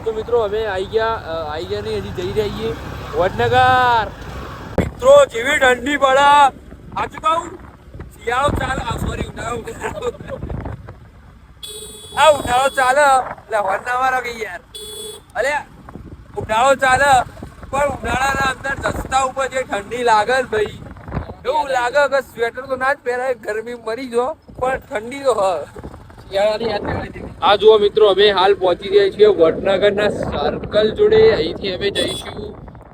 તો મિત્રો અમે આવી ગયા નહીં, હજી જઈ રહ્યા છીએ વડનગર. મિત્રો જેવી ઠંડી પડે સાચું કહું, શિયાળો ચાલે, સોરી ઉનાળો ચાલે એટલે વડનગર ગઈ યાર. અરે ઉનાળો ચાલે પણ ઉનાળાના અંદર રસ્તા ઉપર જે ઠંડી લાગે ને ભાઈ, એવું લાગે કે સ્વેટર તો ના જ પહેરાય, ગરમી મરી જો પણ ઠંડી તો આ જુઓ મિત્રો, અમે હાલ પહોંચી ગયા છીએ વડનગરના સર્કલ જોડે. અહીંથી અમે જઈશું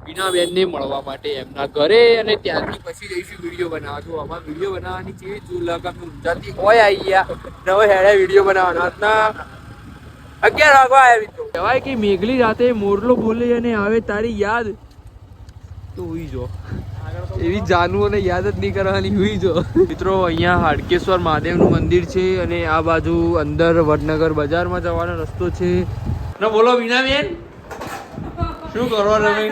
બીનાબેનને મળવા માટે એમના ઘરે, અને ત્યારથી પછી જઈશું વિડીયો બનાવવા. તો અમારે વિડીયો બનાવવાની છે ગુજરાતી હોય આવી ગયા નવો હેડે વિડીયો બનાવવાના. 11 વાગવા આવ્યા મિત્રો. કહેવાય કે મેઘલી રાતે મોરલો બોલે અને આવે તારી યાદ, તો હુઈ જો એવી જાનુઓને યાદ જ નહીં કરવાની, હુઈ જો. મિત્રો અહીંયા હાડકેશ્વર મહાદેવનું મંદિર છે, અને આ બાજુ અંદર વડનગર બજારમાં જવાનો રસ્તો છે. ના બોલો બીનાબેન, શું કરો તમે?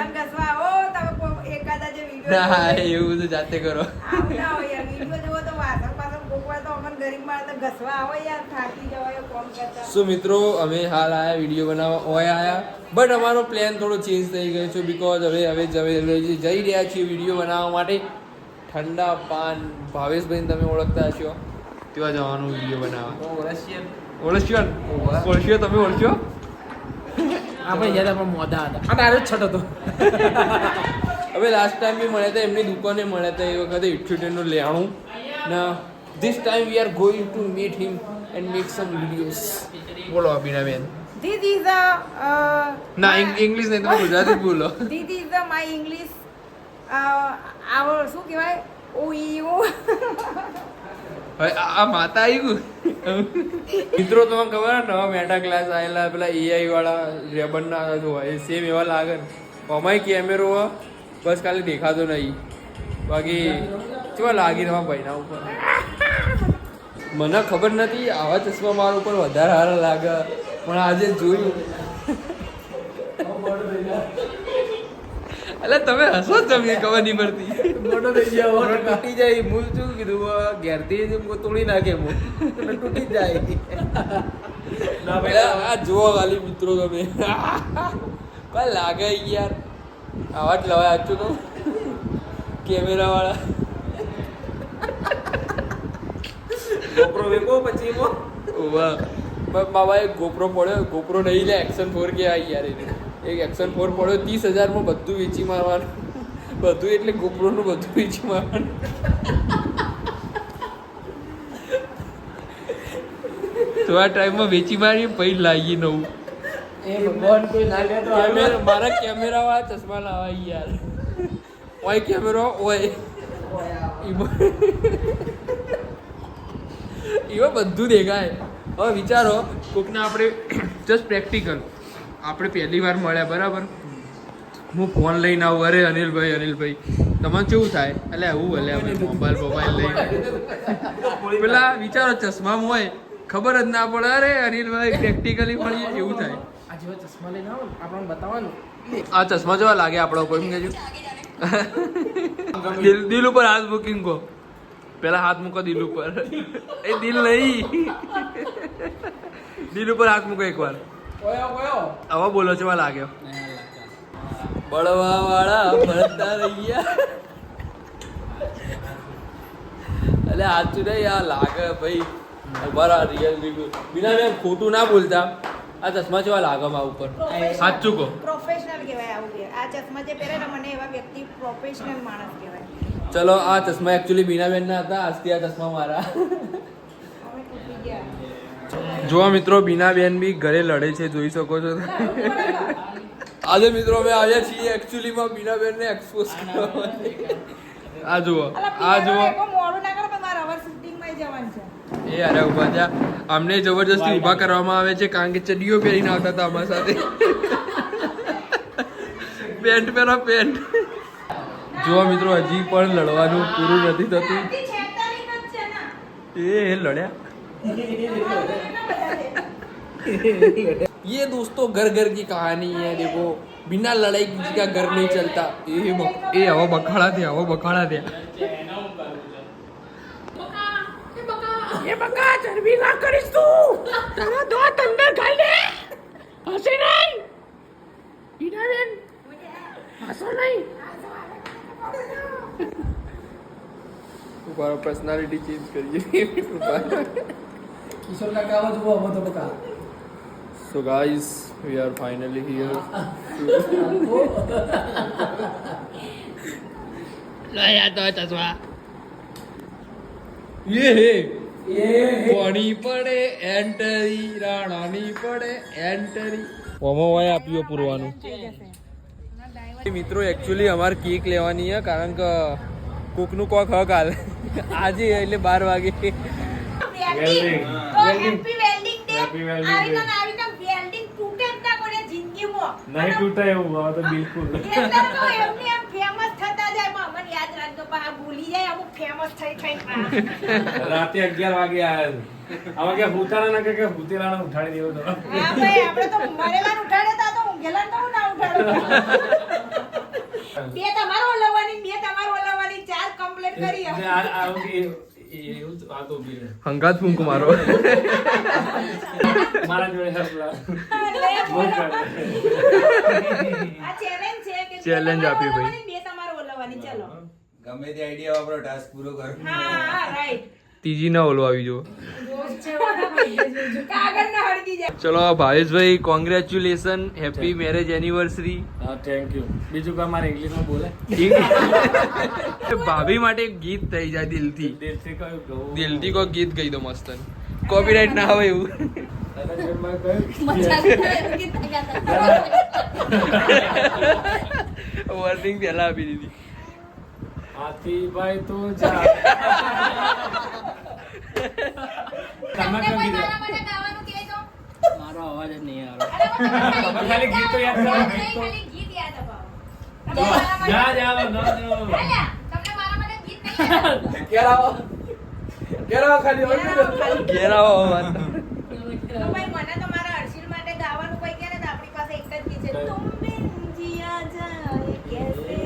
ના એવું તો જાતે કરો. શું મિત્રો અમે હાલ આયા વિડીયો બનાવવા આયા, બટ અમારો પ્લાન થોડો ચેન્જ થઈ ગયો છે, બિકોઝ હવે જઈ રહ્યા છીએ વિડીયો બનાવવા માટે ઠંડા પાન. ભાવેશભાઈ તમે ઓળખતા હશો, ત્યાં જવાનું વિડીયો બનાવવા. ઓળખ્યો તમે ઓળખ્યો? આપણે યાદ પણ મોદા હતા, આ ડાયરેક્ટ છટ હતો. હવે લાસ્ટ ટાઈમ બી મળ્યા હતા, એમની દુકાને મળ્યા હતા, એ વખતે 78 નું લેણું ના. This time we are going to meet him and make some videos. બોલો બીનાબેન. This is a ના ઇંગ્લિશ નહીં, તમે ગુજરાતી બોલો. This is the my English our શું કહેવાય OEU. હવે આ માતા આવી ગયું. મિત્રો તમને ખબર નવા મેટા ક્લાસ આવેલા પેલા AI વાળા રેબનના હોય સેમ એવા લાગે ને. અમાય કેમેરો બસ ખાલી દેખાતો નહીં, બાકી કેવા લાગી તમારા ભાઈના ઉપર. મને ખબર નથી આવા ચશ્મા મારા ઉપર વધારે સારા લાગે, પણ આજે જોયું. એટલે તમે હસો જ, તમને ખબર નહીં પડતી. મોટો થઈ ગયા તૂટી જાય. હું શું કીધું, ઘેરથી તોડી નાખે તૂટી જાય. આ જોવો ખાલી મિત્રો તમે કઈ લાગે યાર, આવા જ લવાય આચું તો કેમેરા વાળા. ગોપ્રો વેકો પછી મામા એક ગોપ્રો પડ્યો, ગોપ્રો નહીં લે એક્શન 4 કે આવી યાર. એક એક્શન 4 પડ્યો 30,000 બધું વેચી મારવાનું, બધું એટલે ગોપ્રોનું બધું વેચી મારવાનું. તો આ ટાઈમમાં વેચી મારી પછી લાગી નવું. મારા કેમેરા વાળા ચશ્મા લાવા યાર. ઓય કેમેરો ઓય એવા બધું દેખાય. હવે વિચારો કોકને આપણે જસ્ટ પ્રેક્ટિકલ, આપણે પહેલી વાર મળ્યા બરાબર, હું ફોન લઈને આવું, અરે અનિલભાઈ તમને કેવું થાય? એટલે આવું ભલે આપણે મોબાઈલ લઈને પેલા વિચારો ચશ્મામાં હોય ખબર જ ના પડે, અરે અનિલભાઈ પ્રેક્ટિકલી મળીએ એવું થાય. આ જેવા ચશ્મા લઈને આવો આપણને બતાવવાનું. આ ચશ્મા જેવા લાગે આપણો કોઈ કહેજો. દિલ ઉપર હાથ મૂકીને કહો, પેલા હાથ મૂકો દિલ ઉપર. એ દિલ નહીં, દિલ ઉપર હાથ મૂકો એકવાર. હવે બોલો કેવા લાગ્યો? બળવા વાળા ભરતા રહ્યા. એટલે સાચું નહીં આ લાગે ભાઈ, અમારા રિયલ બિના મેં ખોટું ના બોલતા. આ ચશ્મા જેવા લાગે મા ઉપર, સાચું કહો. પ્રોફેશનલ કહેવાય આવું કે આ ચશ્મા જે પહેરે ને મને એવા વ્યક્તિ પ્રોફેશનલ માણસ કહેવાય. ચલો આ ચશ્મા એકચ્યુઅલી બીનાબેન ના હતા, આજથી આ ચશ્મા મારા. અમે તૂટી ગયા. જોવા મિત્રો બીનાબેન બી ઘરે લડે છે, જોઈ શકો છો. આજે મિત્રો અમે આવ્યા છીએ એકચ્યુઅલીમાં બીનાબેનને એક્સપોઝ કરવા માટે. આ જુઓ, આ જુઓ. મોડું ના કરો, મારે હવે શૂટિંગમાં જવાનું છે. એ અરે ઉભા થયા, અમને જબરજસ્તી ઊભા કરવામાં આવે છે કારણ કે ચડીઓ પહેરીને આવતા હતા અમારા સાથે. પેન્ટ પહેરો પેન્ટ. જો મિત્રો હજી પણ લડવાનું પૂરું નથી થતું. એ લડ્યા. ये दोस्तों घर घर की कहानी है. देखो बिना लड़ाई किसी का घर नहीं चलता. એ આવો બખાડા થયા, આવો બખાડા થયા. ये बका चर्बी ना करिस तू, तारा दो अंदर गाल दे. हंसी नहीं. તમારો પર્સનાલિટી ચેન્જ કરીએ. કિશોર કાકા આવો જુઓ હવે તો બકા. So guys, we are finally here. પાણી પડે એન્ટરી રાણાની પડે એન્ટરી ઓમો હોય આપ્યો પૂરવાનું. મિત્રો એકચ્યુઅલી અમારે કેક લેવાની છે કારણ કે કોકનું કોક હક હાલે આજે એટલે 12 વાગે. વેલ્ડિંગ તો હેપી વેલ્ડિંગ ડે. આવી વેલ્ડિંગ તૂટે જ ના કોને જિંદગીમાં. નહીં તૂટે એવું હવે તો બિલકુલ. એટલે તો એમને એમ ફેમસ થતા જાય મને યાદ રાખજો પા ભૂલી જાય અમુક ફેમસ થઈ રાતે 11 વાગે આયા છે. આમાં કે ભૂતાના ના કે ભૂતેલાને ઉઠાડી દેવો તો. હા ભાઈ આપણે તો મરેલા ઉઠાડ્યા તા તો ઊંઘેલા તો ના ઉઠાડો. બે તમારો ઓલવવાની બે તમારો ઓલવવાની 4 કમ્પ્લીટ કરી આ એવું આ તો બી હંગાત ફૂંક મારો. મારા જોડે હસલા. આ ચેલેન્જ છે કે Challenge આપી ભાઈ. બે તમારો ઓલવવાની ચલો. ગમે તે આઈડિયા વાપરો ટાસ્ક પૂરો કરો. હા રાઈટ. ત્રીજી ના ઓલો આવી જો. કાગળ ના હળગી જાય. ચલો ભાવેશભાઈ કોંગ્રેચ્યુલેશન હેપી મેરેજ એનિવર્સરી. હા થેન્ક યુ. બીજું કા મારે ઇંગ્લિશમાં બોલે ભાભી માટે એક ગીત થઈ જાય દિલથી. દિલથી કયું કહું દિલથી કોઈ ગીત કહી દો મસ્ત. કોપીરાઇટ ના આવે એવું. વોર્નિંગ પહેલા આપી દીધી. હાથીભાઈ તું જા. તમને કોઈ મારા માટે ગાવાનું કહે તો મારો અવાજ જ નહીં આવે. તમે ખાલી ગીત તો યાદ કરો. ખાલી ગીત યાદ અપાવો. તમને મારા માટે- જા જા નો નો અલ્યા, તમને મારા માટે ગીત નહીં યાદ? ઘેર આવો ખાલી ઘેર આવો વાત. તો ભાઈ મને તો મારા હર્ષિલ માટે ગાવાનું કોઈ કહે ને તો આપણી પાસે એક જ ગીત છે તુમ બિન જીયા જાય કેસે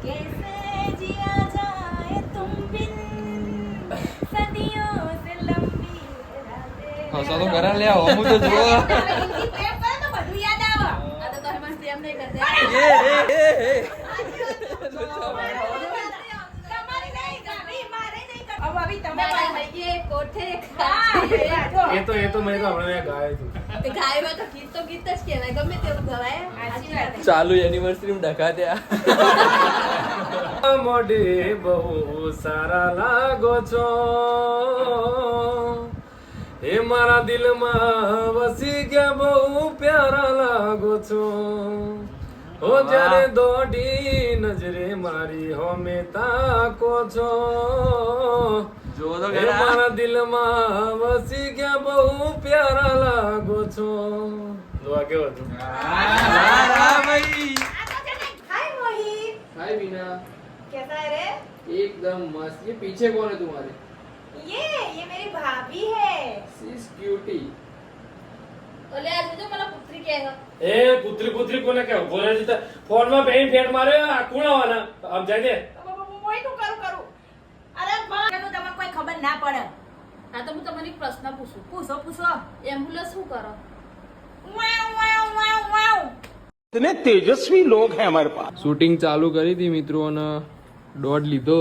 कैसे जिया जाए तुम बिन सदियों से लंबी रातें. હસો તો કરા લે આવો હું તો જુઓ. હિન્દી પ્રેમ કરે તો બધું યાદ આવે. આ તો તમે મને પ્રેમ નહીં કરતા. તમારી નહીં ગાવી, મારે નહીં કરતા. હવે ભાભી તમે એ તો મેં તો હમણાં ગાયું હતું. ચાલુ એનિવર્સરી માં ડખા ત્યાં. મોઢે બહુ સારા લાગો છો એ મારા દિલમાં વસી ગયા બહુ પ્યારા લાગો છો ઓ જ્યારે દોઢી નજરે મારી હોમે તાકો છો જો તો એ મારા દિલમાં વસી ગયા બહુ પ્યારા લાગો છો. જોવા કેવો હતું? ભાઈ हाय मोहित हाय बीना कैसा है रे एकदम मस्त. ये पीछे कौन है तुम्हारे? ये मेरी भाभी है शी इज क्यूटी. એ કૂતરી કોને કહેવું? બોલે છે ફોનમાં બેન ફેટ માર્યો આ કોણ આવવાના? આમ જાય દે. મોહિત હું કરું અરે બા તો તમને કોઈ ખબર ના પડે હા તો હું તમને એક પ્રશ્ન પૂછું પૂછો એમ્બ્યુલન્સ શું કરો વાવ વાવ વાવ વાવ इतने तेजस्वी लोग हैं हमारे पास. શૂટિંગ ચાલુ કરી હતી મિત્રો અને દોઢ લીધો.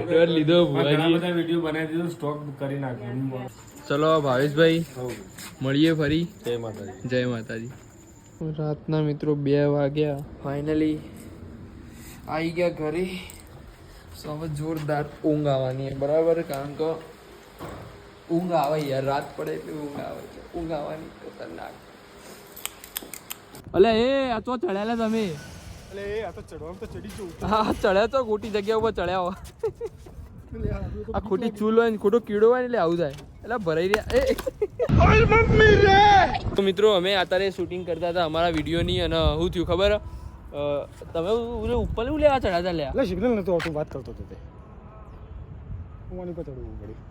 દોઢ લીધો ઘણા ભુવાજી. બધા વિડીયો બનાવી દીધો સ્ટોક કરી નાખ્યો. ચલો ભાવેશભાઈ મળીએ ફરી. જય માતાજી. જય માતાજી. રાતના મિત્રો 2 વાગ્યા ફાઇનલી આવી ગયા ઘરે. હવે જોરદાર ઊંઘ આવવાની છે બરાબર કારણ કે ઊંઘ આવે યાર રાત પડે એટલે ઊંઘ આવે છે. ઊંઘ આવવાની ખતરનાક. અલે એ આ તો ચડ્યા તમે. એટલે એ આ તો ચડવામાં તો ચડી જવું. હા ચડ્યા તો ખોટી જગ્યા ઉપર ચડ્યા હો. આ ખોટી ચૂલ હોય ને ખોટો કીડો હોય ને એટલે આવું થાય એટલે ભરાઈ રહ્યા. તો મિત્રો અમે અત્યારે શૂટિંગ કરતા હતા અમારા વિડીયોની અને શું થયું ખબર તમે ઉપર શું લેવા ચડ્યા હતા લ્યા? એટલે સિગ્નલ નતો આવતું વાત કરતો હતો તે હું આની પર ચડવું પડ્યું.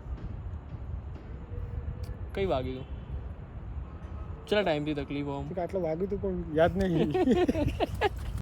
કઈ વાગ્યું? કેટલા ટાઈમથી તકલીફ આમ? આટલું વાગ્યું હતું પણ યાદ નહીં.